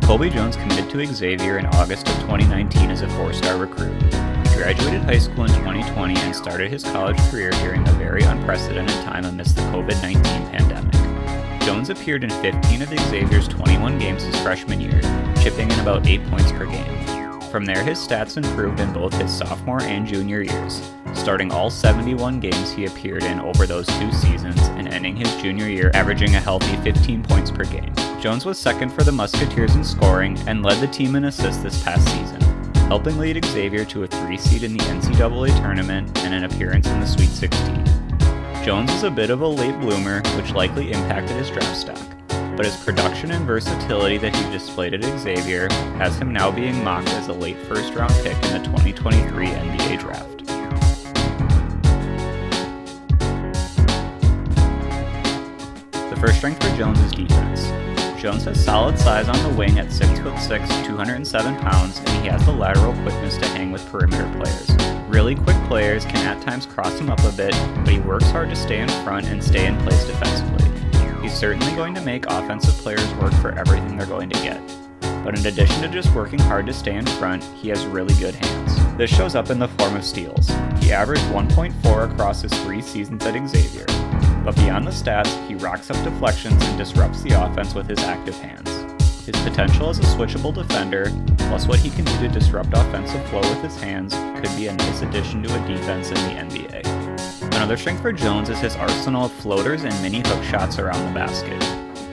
Colby Jones committed to Xavier in August of 2019 as a 4-star recruit. He graduated high school in 2020 and started his college career during a very unprecedented time amidst the COVID-19 pandemic. Jones appeared in 15 of Xavier's 21 games his freshman year, chipping in about 8 points per game. From there, his stats improved in both his sophomore and junior years, starting all 71 games he appeared in over those 2 seasons and ending his junior year averaging a healthy 15 points per game. Jones was second for the Musketeers in scoring and led the team in assists this past season, helping lead Xavier to a 3 seed in the NCAA tournament and an appearance in the Sweet 16. Jones is a bit of a late bloomer, which likely impacted his draft stock, but his production and versatility that he displayed at Xavier has him now being mocked as a late first-round pick in the 2023 NBA draft. The first strength for Jones is defense. Jones has solid size on the wing at 6'6", 207 pounds, and he has the lateral quickness to hang with perimeter players. Really quick players can at times cross him up a bit, but he works hard to stay in front and stay in place defensively. He's certainly going to make offensive players work for everything they're going to get. But in addition to just working hard to stay in front, he has really good hands. This shows up in the form of steals. He averaged 1.4 across his 3 seasons at Xavier. But beyond the stats, he racks up deflections and disrupts the offense with his active hands. His potential as a switchable defender, plus what he can do to disrupt offensive flow with his hands, could be a nice addition to a defense in the NBA. Another strength for Jones is his arsenal of floaters and mini hook shots around the basket.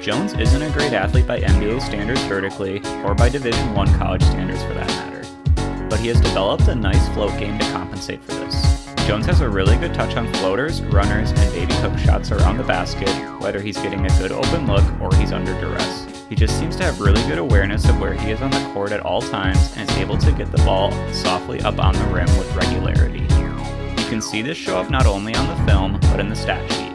Jones isn't a great athlete by NBA standards vertically, or by Division I college standards for that matter, but he has developed a nice float game to compensate for this. Jones has a really good touch on floaters, runners, and baby hook shots around the basket, whether he's getting a good open look or he's under duress. He just seems to have really good awareness of where he is on the court at all times and is able to get the ball softly up on the rim with regularity. You can see this show up not only on the film, but in the stat sheet.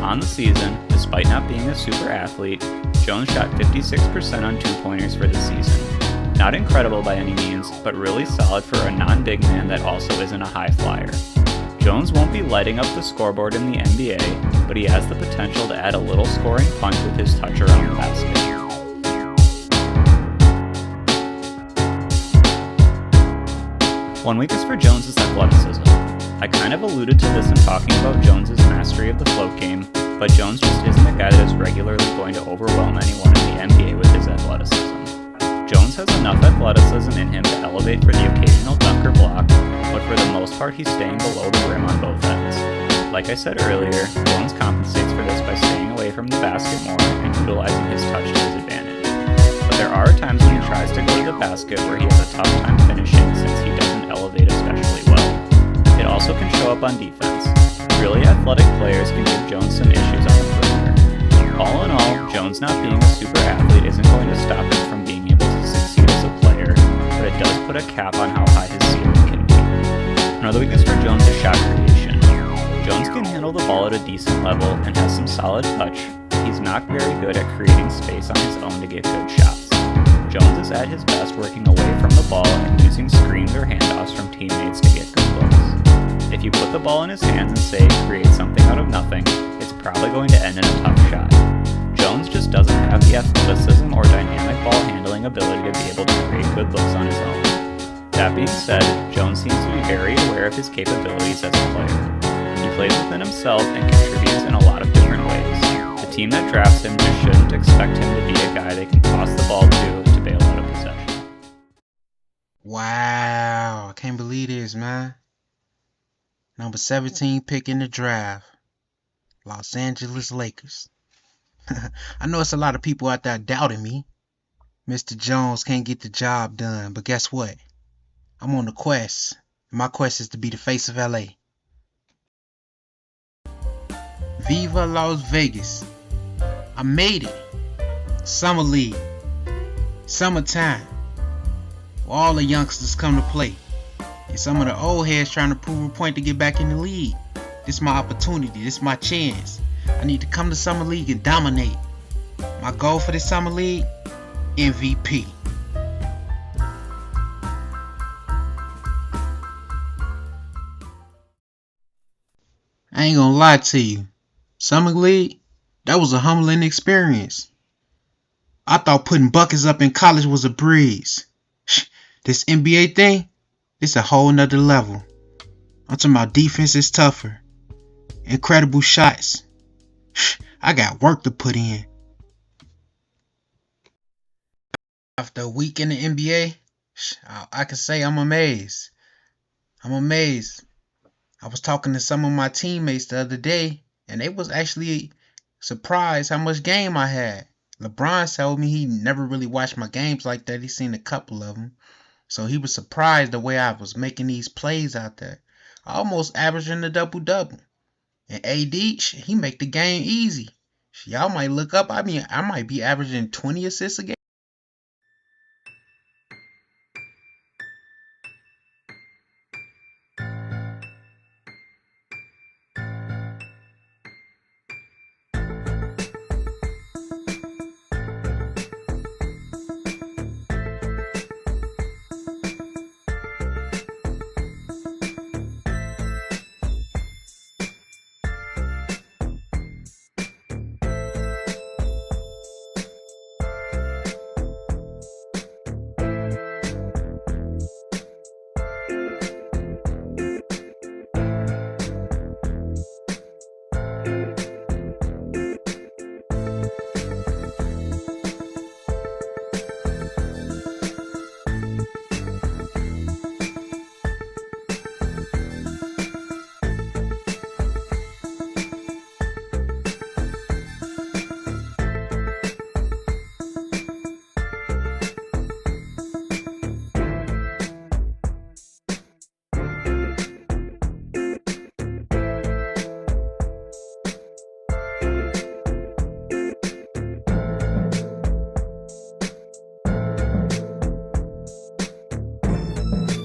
On the season, despite not being a super athlete, Jones shot 56% on 2-pointers for the season. Not incredible by any means, but really solid for a non-big man that also isn't a high flyer. Jones won't be lighting up the scoreboard in the NBA, but he has the potential to add a little scoring punch with his touch around the basket. 1 weakness for Jones is athleticism. I kind of alluded to this in talking about Jones' mastery of the float game, but Jones just isn't a guy that is regularly going to overwhelm anyone in the NBA with his athleticism. Jones has enough athleticism in him to elevate for the occasional dunk or block, but for the most part he's staying below the rim on both ends. Like I said earlier, Jones compensates for this by staying away from the basket more and utilizing his touch to his advantage. But there are times when he tries to go to the basket where he has a tough time finishing since he doesn't elevate especially well. It also can show up on defense. Really athletic players can give Jones some issues on the perimeter. All in all, Jones not being a super athlete isn't going to stop him from being able to succeed as a player, but it does put a cap on how high his ceiling can be. Another weakness for Jones is shot creation. Jones can handle the ball at a decent level and has some solid touch. He's not very good at creating space on his own to get good shots. Jones is at his best working away from the ball and using screens or handoffs from teammates to get good looks. If you put the ball in his hands and say create something out of nothing, it's probably going to end in a tough shot. Jones just doesn't have the athleticism or dynamic ball handling ability to be able to create good looks on his own. That being said, Jones seems to be very aware of his capabilities as a player. He plays within himself and contributes in a lot of different ways. The team that drafts him just shouldn't expect him to be a guy they can toss the ball to bail out a possession. Wow, I can't believe this, man. Number 17 pick in the draft, Los Angeles Lakers. I know it's a lot of people out there doubting me. Mr. Jones can't get the job done, but guess what? I'm on the quest. My quest is to be the face of LA. Viva Las Vegas. I made it. Summer League. Summertime. Where all the youngsters come to play. And some of the old heads trying to prove a point to get back in the league. This is my opportunity. This is my chance. I need to come to Summer League and dominate. My goal for this Summer League? MVP. I ain't gonna lie to you. Summer League, that was a humbling experience. I thought putting buckets up in college was a breeze. This NBA thing? It's a whole nother level. I'm talking about defense is tougher. Incredible shots. I got work to put in. After a week in the NBA, I can say I'm amazed. I'm amazed. I was talking to some of my teammates the other day, and they was actually surprised how much game I had. LeBron told me he never really watched my games like that. He seen a couple of them. So he was surprised the way I was making these plays out there. Almost averaging a double-double. And AD, he make the game easy. Y'all might look up, I might be averaging 20 assists a game.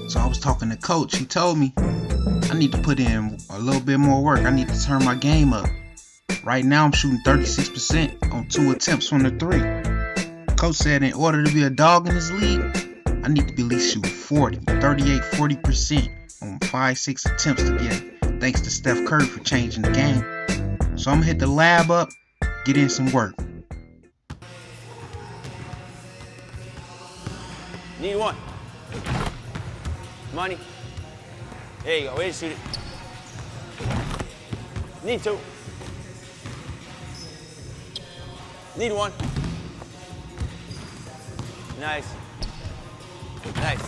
So I was talking to coach. He told me I need to put in a little bit more work. I need to turn my game up. Right now I'm shooting 36% on 2 attempts from the 3. Coach said in order to be a dog in this league, I need to be at least shooting 40% on 5-6 attempts to get it. Thanks to Steph Curry for changing the game. So I'm gonna hit the lab up, get in some work. Need one. Money. There you go. Way to shoot it. Need two. Need one. Nice. Nice.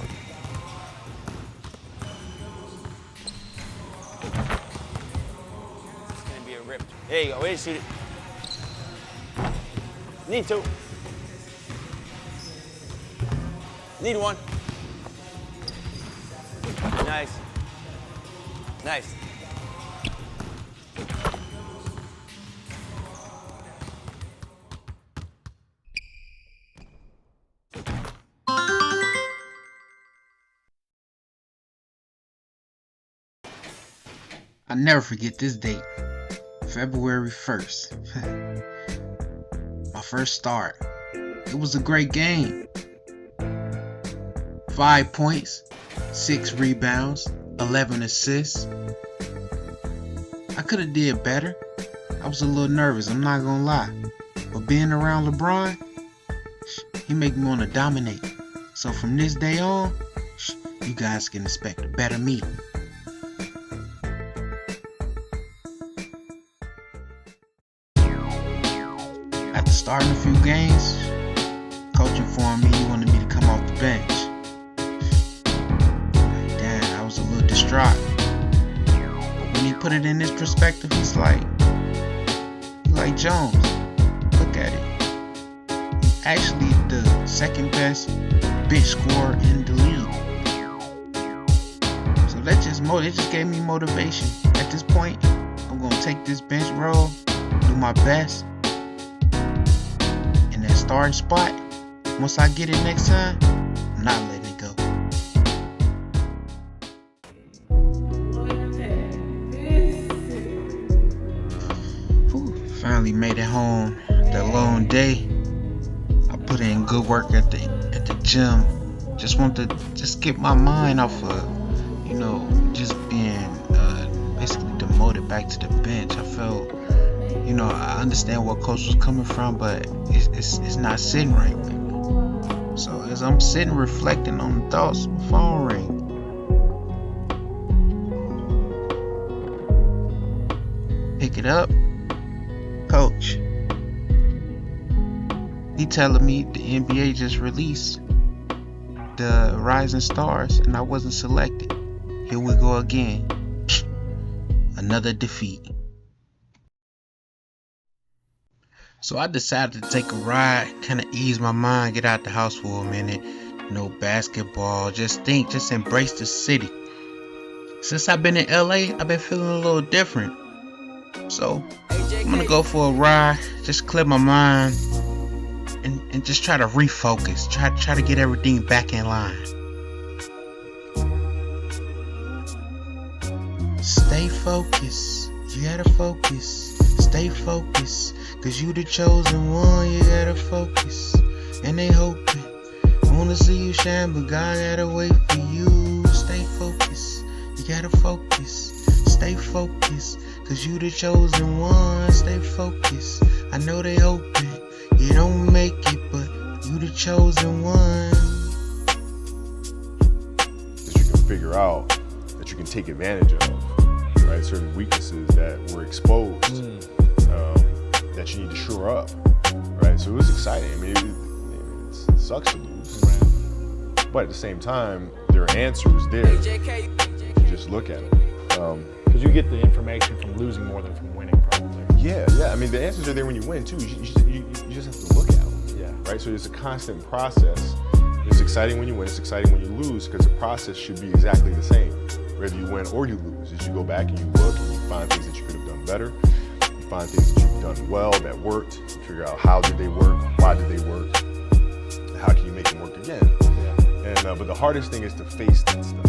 It's gonna be a rip. There you go. Way to shoot it. Need two. Need one. Nice. Nice. I'll never forget this date. February 1st. My first start. It was a great game. 5 points, 6 rebounds, 11 assists. I could have did better. I was a little nervous, I'm not gonna lie. But being around LeBron, he make me want to dominate. So from this day on, you guys can expect a better me. After starting a few games, coach informed me he wanted me to come off the bench. Damn, I was a little distraught. But when he put it in this perspective, he's like Jones, look at it. He's actually the second best bench scorer in the league. So that just gave me motivation. At this point, I'm gonna take this bench role, do my best. Starting spot, once I get it next time, I'm not letting it go. Whew, finally made it home. That long day, I put in good work at the gym. Just want to get my mind off of, just being basically demoted back to the bench. I felt, I understand where coach was coming from, but it's not sitting right with me. So as I'm sitting reflecting on the thoughts, my phone ring. Pick it up. Coach. He telling me the NBA just released the Rising Stars and I wasn't selected. Here we go again. Another defeat. So I decided to take a ride, kind of ease my mind, get out the house for a minute. No basketball, just embrace the city. Since I've been in LA, I've been feeling a little different. So I'm gonna go for a ride, just clear my mind, and just try to refocus, try to get everything back in line. Stay focused, you gotta focus. Stay focused, cause you the chosen one, you gotta focus. And they hoping, wanna see you shine, but God gotta wait for you. Stay focused, you gotta focus. Stay focused, cause you the chosen one. Stay focused, I know they hoping you don't make it, but you the chosen one. That you can figure out, that you can take advantage of, right? Certain weaknesses that were exposed. That you need to shore up, right? So it was exciting. I mean, it sucks to lose, but at the same time, there are answers there. Just look at them. Because you get the information from losing more than from winning, probably. Yeah. I mean, the answers are there when you win too. You just have to look at them. Yeah. Right. So it's a constant process. It's exciting when you win. It's exciting when you lose, because the process should be exactly the same, whether you win or you lose. As you go back and you look and you find things that you could have done better. Find things that you've done well that worked, figure out how did they work, why did they work, how can you make them work again. Yeah. And but the hardest thing is to face that stuff.